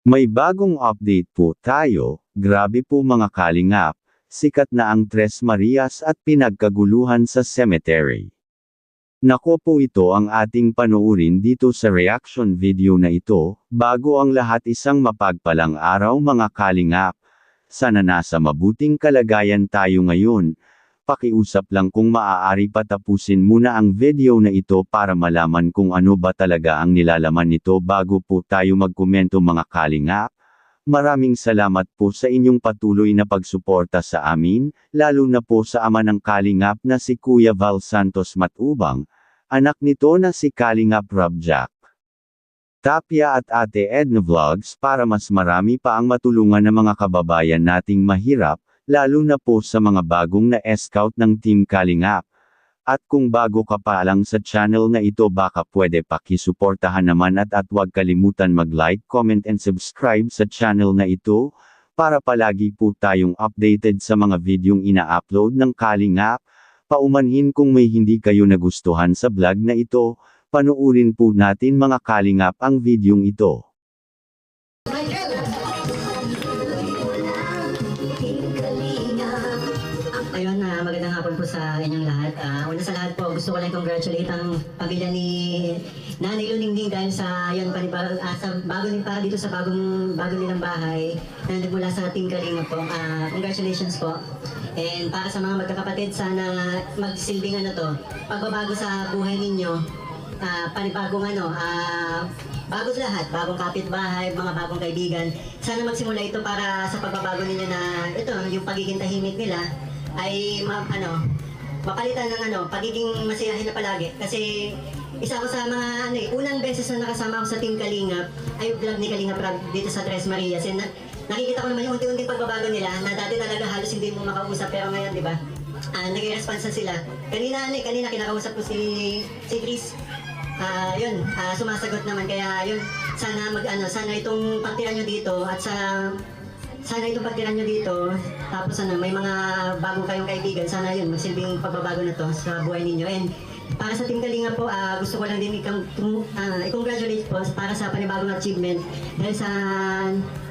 May bagong update po tayo, grabe po mga kalingap, sikat na ang Tres Marias at pinagkaguluhan sa cemetery. Nako po ito ang ating panoorin dito sa reaction video na ito, bago ang lahat isang mapagpalang araw mga kalingap. Sana nasa mabuting kalagayan tayo ngayon. Pakiusap lang kung maaari patapusin muna ang video na ito para malaman kung ano ba talaga ang nilalaman nito bago po tayo magkomento mga kalingap. Maraming salamat po sa inyong patuloy na pagsuporta sa amin, lalo na po sa ama ng kalingap na si Kuya Val Santos Matubang, anak nito na si Kalingap Rob Jack Tapia at Ate Edna Vlogs para mas marami pa ang matulungan ng mga kababayan nating mahirap, lalo na po sa mga bagong na-scout ng Team Kalingap. At kung bago ka pa lang sa channel na ito baka pwede pakisuportahan naman at huwag kalimutan mag-like, comment and subscribe sa channel na ito, para palagi po tayong updated sa mga videong ina-upload ng Kalingap. Paumanhin kung may hindi kayo nagustuhan sa vlog na ito, panoorin po natin mga Kalingap ang videong ito. Ayun, magandang hapon po sa inyong lahat. Una sa lahat po, gusto ko lang congratulate ang pamilya ni Nanay Luningning dahil sa dito sa bagong nilang bahay na nagmula sa Team Kalinga po. Congratulations po. And para sa mga magkakapatid, sana magsilbing pagbabago sa buhay ninyo. Panibagong bago lahat, bagong kapitbahay, mga bagong kaibigan. Sana magsimula ito para sa pagbabago ninyo na ito, yung pagiging tahimik nila ay mapalitan ng pagiging masiyahin na palagi. Kasi isa ko sa mga unang beses na nakasama ako sa Team Kalingap ay vlog ni Kalingap Rob dito sa Tres Marias. And nakikita ko naman yung unti-unting pagbabago nila na dati talaga halos hindi mo makausap pero ngayon, di ba? Nag-response sila. Kanina kinakausap ko si Chris. Sumasagot naman kaya yun, sana itong pagtira nyo dito at sana itong pagtira nyo dito, tapos may mga bagong kayong kaibigan, sana yun, magsilbing pagbabago na to sa buhay ninyo. And para sa Team Kalinga po, gusto ko lang din i-congratulate po para sa panibagong achievement dahil sa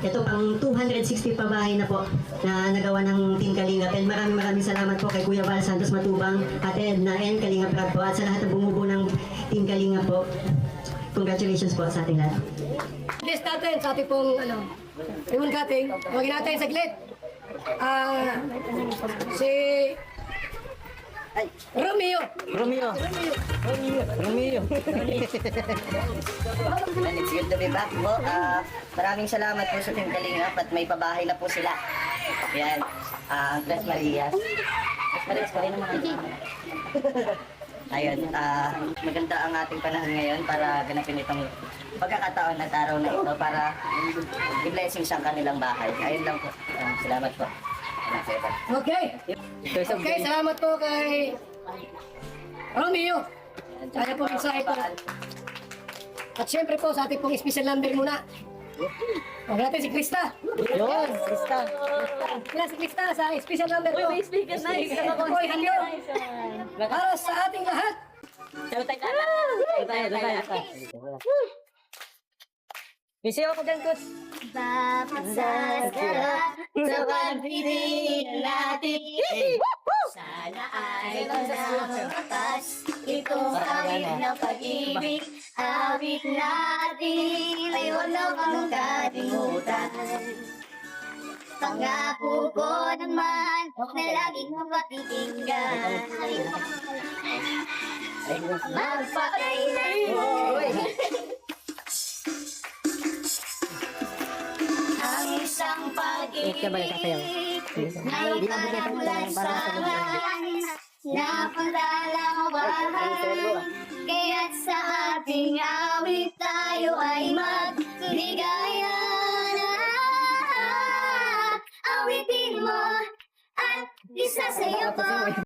ito pang 260 pabahay na po na nagawa ng Team Kalinga. And maraming salamat po kay Kuya Val Santos Matubang, Ate Edna, and Kalinga Prab po at sa lahat ng bumubuo ng Team Kalinga po. Congratulations po sa ating lahat. List natin sa ating pong ribbon cutting. Huwagin natin saglit. Si Romeo. It's good to be back po. Maraming salamat po sa Team Kalingap at may pabahay na po sila. Yan. Tres Marias. Tres Marias, kayo naman. Ayun, maganda ang ating panahon ngayon para ganapin itong pagkakataon at araw na ito para i-blessing sa kanilang bahay. Ayun lang po. Salamat po. Okay, salamat po kay Romeo. Kaya po mensahe po. At syempre po sa ating pong special number muna. Huwag natin si Krista. Yun, Krista. Kaya si Krista sa special number po. May speaker na isa. Ako po ihalyo. Para sa ating lahat. Misi ako dyan, Kus. Papasasara sa pagpili natin. Sana ay malakas itong awit ng pag-ibig. Awit natin ay walang kang kalimutan. Pangako ko naman na laging mapakikinggan. Magpakailan mo ang isang pag-ibig na ipanamulat sa akin na paglalawahan. Kaya't sa ating awit tayo ay magligaya na. Awitin mo at isa sa'yo ko.